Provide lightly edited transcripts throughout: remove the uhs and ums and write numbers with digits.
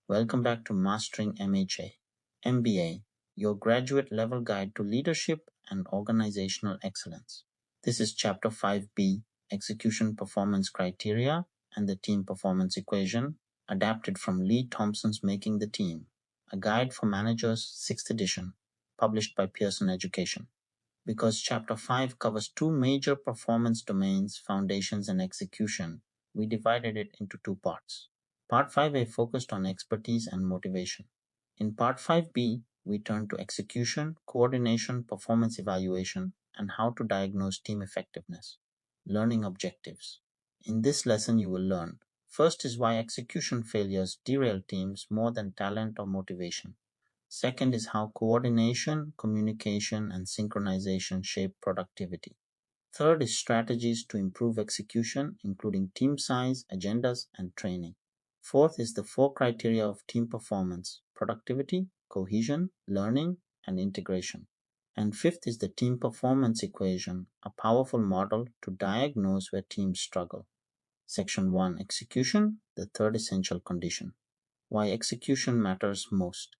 Welcome back to Mastering MHA, MBA, your graduate level guide to leadership and organizational excellence. This is Chapter 5B, Execution Performance Criteria and the Team Performance Equation, adapted from Leigh Thompson's Making the Team, a guide for managers, 6th edition, published by Pearson Education. Because Chapter 5 covers two major performance domains, foundations and execution, we divided it into two parts. Part 5A focused on expertise and motivation. In Part 5B, we turned to execution, coordination, performance evaluation, and how to diagnose team effectiveness. Learning objectives. In this lesson, you will learn: first is why execution failures derail teams more than talent or motivation. Second is how coordination, communication, and synchronization shape productivity. Third is strategies to improve execution, including team size, agendas, and training. Fourth is the 4 criteria of team performance: productivity, cohesion, learning, and integration. And fifth is the team performance equation, a powerful model to diagnose where teams struggle. Section 1: Execution, the third essential condition. Why execution matters most.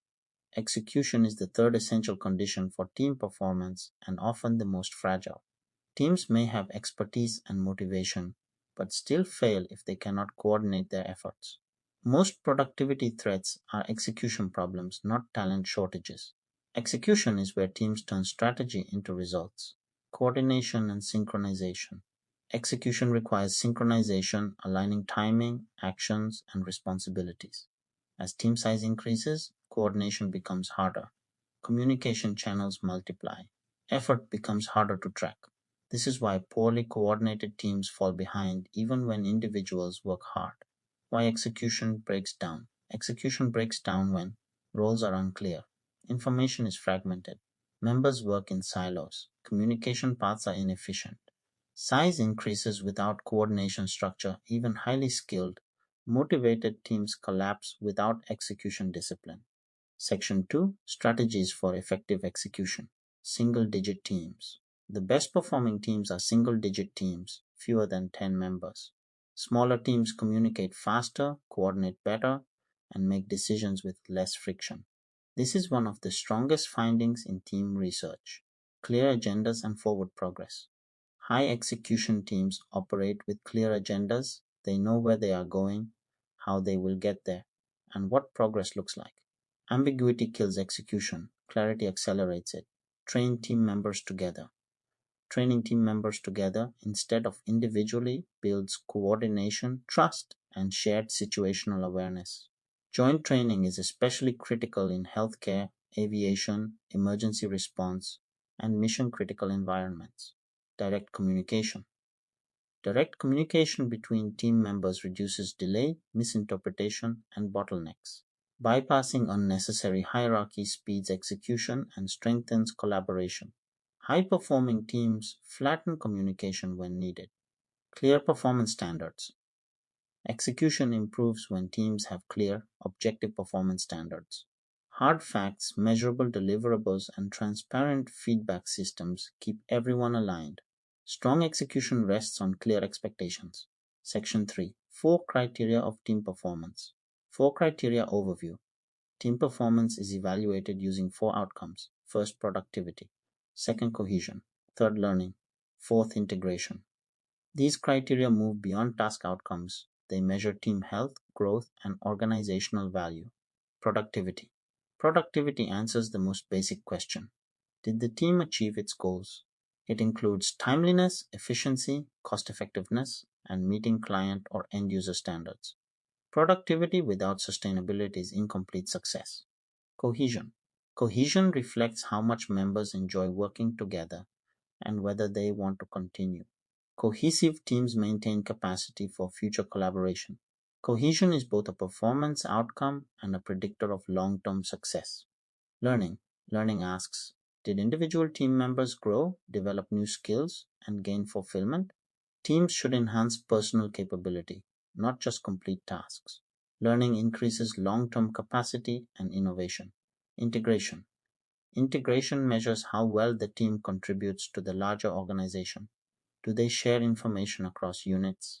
Execution is the third essential condition for team performance and often the most fragile. Teams may have expertise and motivation, but still fail if they cannot coordinate their efforts. Most productivity threats are execution problems, not talent shortages. Execution is where teams turn strategy into results. Coordination and synchronization. Execution requires synchronization, aligning timing, actions, and responsibilities. As team size increases, coordination becomes harder. Communication channels multiply. Effort becomes harder to track. This is why poorly coordinated teams fall behind even when individuals work hard. Why execution breaks down. Execution breaks down when roles are unclear, information is fragmented, members work in silos, communication paths are inefficient. Size increases without coordination structure. Even highly skilled, motivated teams collapse without execution discipline. Section 2: Strategies for Effective Execution. Single-digit teams. The best performing teams are single-digit teams, fewer than 10 members. Smaller teams communicate faster, coordinate better, and make decisions with less friction. This is one of the strongest findings in team research. Clear agendas and forward progress. High execution teams operate with clear agendas. They know where they are going, how they will get there, and what progress looks like. Ambiguity kills execution. Clarity accelerates it. Train team members together. Training team members together instead of individually builds coordination, trust, and shared situational awareness. Joint training is especially critical in healthcare, aviation, emergency response, and mission-critical environments. Direct communication. Direct communication between team members reduces delay, misinterpretation, and bottlenecks. Bypassing unnecessary hierarchy speeds execution and strengthens collaboration. High-performing teams flatten communication when needed. Clear performance standards. Execution improves when teams have clear, objective performance standards. Hard facts, measurable deliverables, and transparent feedback systems keep everyone aligned. Strong execution rests on clear expectations. Section 3: 4 criteria of team performance. 4 criteria overview. Team performance is evaluated using 4 outcomes. First, productivity. Second, cohesion. Third, learning. Fourth, integration. These criteria move beyond task outcomes. They measure team health, growth, and organizational value. Productivity. Productivity answers the most basic question: did the team achieve its goals? It includes timeliness, efficiency, cost effectiveness, and meeting client or end user standards. Productivity without sustainability is incomplete success. Cohesion. Cohesion reflects how much members enjoy working together and whether they want to continue. Cohesive teams maintain capacity for future collaboration. Cohesion is both a performance outcome and a predictor of long-term success. Learning. Learning asks, did individual team members grow, develop new skills, and gain fulfillment? Teams should enhance personal capability, not just complete tasks. Learning increases long-term capacity and innovation. Integration. Integration measures how well the team contributes to the larger organization. Do they share information across units?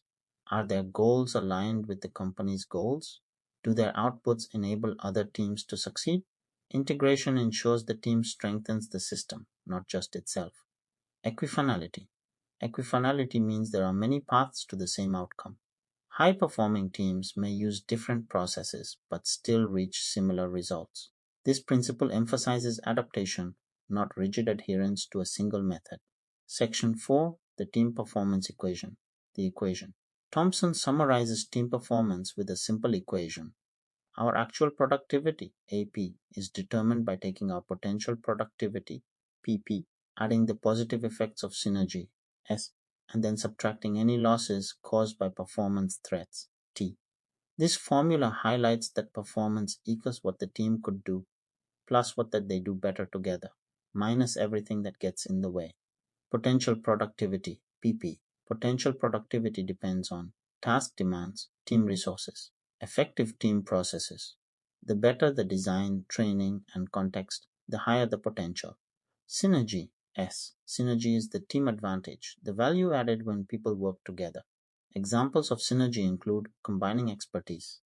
Are their goals aligned with the company's goals? Do their outputs enable other teams to succeed? Integration ensures the team strengthens the system, not just itself. Equifinality. Equifinality means there are many paths to the same outcome. High performing teams may use different processes but still reach similar results. This principle emphasizes adaptation, not rigid adherence to a single method. Section 4, the team performance equation. The equation. Thompson summarizes team performance with a simple equation. Our actual productivity, AP, is determined by taking our potential productivity, PP, adding the positive effects of synergy, S, and then subtracting any losses caused by performance threats, T. This formula highlights that performance equals what the team could do plus what that they do better together, minus everything that gets in the way. Potential productivity, PP. Potential productivity depends on task demands, team resources, effective team processes. The better the design, training, and context, the higher the potential. Synergy, S. Synergy is the team advantage, the value added when people work together. Examples of synergy include combining expertise,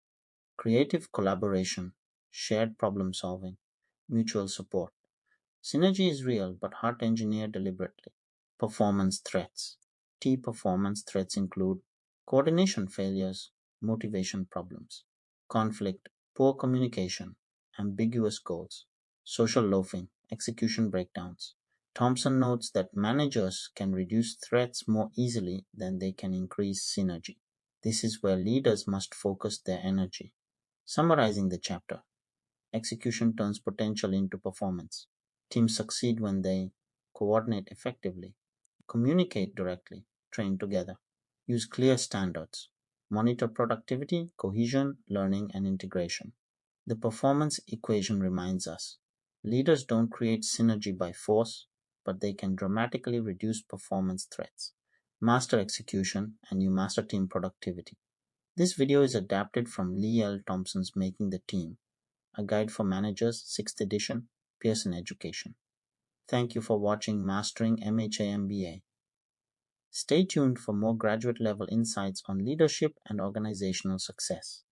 creative collaboration, shared problem solving, mutual support. Synergy is real but hard to engineer deliberately. Performance threats. T performance threats include coordination failures, motivation problems, conflict, poor communication, ambiguous goals, social loafing, execution breakdowns. Thompson notes that managers can reduce threats more easily than they can increase synergy. This is where leaders must focus their energy. Summarizing the chapter, execution turns potential into performance. Teams succeed when they coordinate effectively, communicate directly, train together, use clear standards, monitor productivity, cohesion, learning, and integration. The performance equation reminds us leaders don't create synergy by force, but they can dramatically reduce performance threats, master execution, and you master team productivity. This video is adapted from Leigh L. Thompson's Making the Team, a guide for managers, 6th edition, Pearson Education. Thank you for watching Mastering MHAMBA. Stay tuned for more graduate level insights on leadership and organizational success.